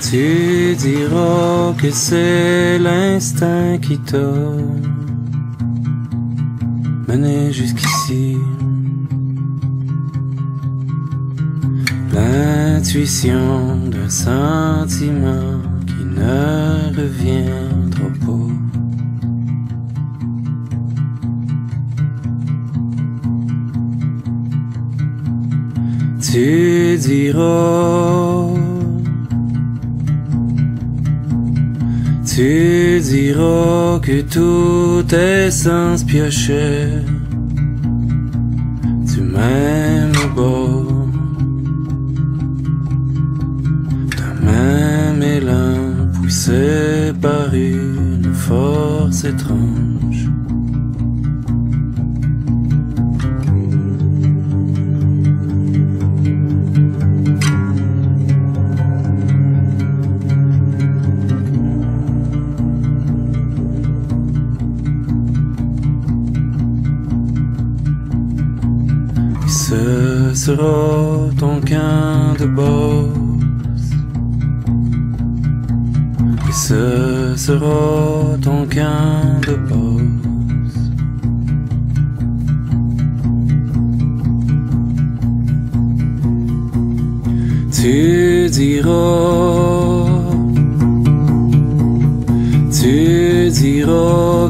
Tu diras que c'est l'instinct qui t'a mené jusqu'ici. L'intuition d'un sentiment qui ne reviendra pas. Tu diras que tout est sans piocher du même bord, d'un même élan poussé par une force étrange. Ce sera ton camp de base, et ce sera ton camp de base. Tu diras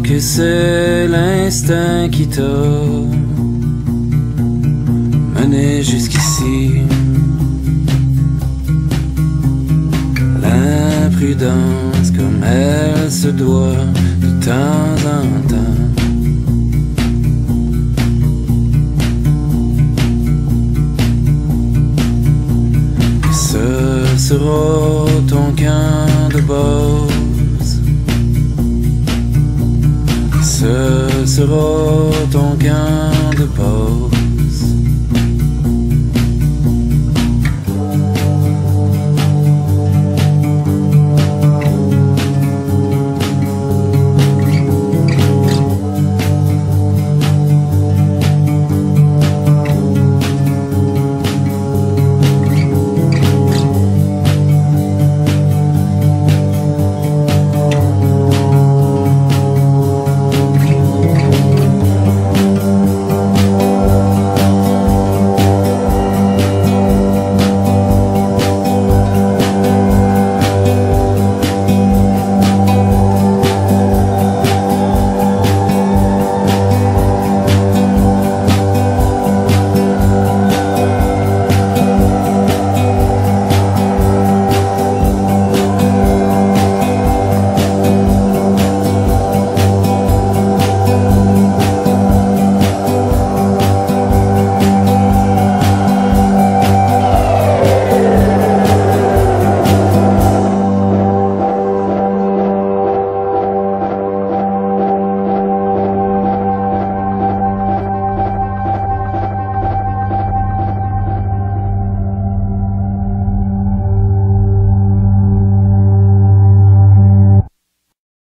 que c'est l'instinct qui t'a mené jusqu'ici. L'imprudence comme elle se doit de temps en temps. Ce sera ton camp de base. Ce sera ton camp de base.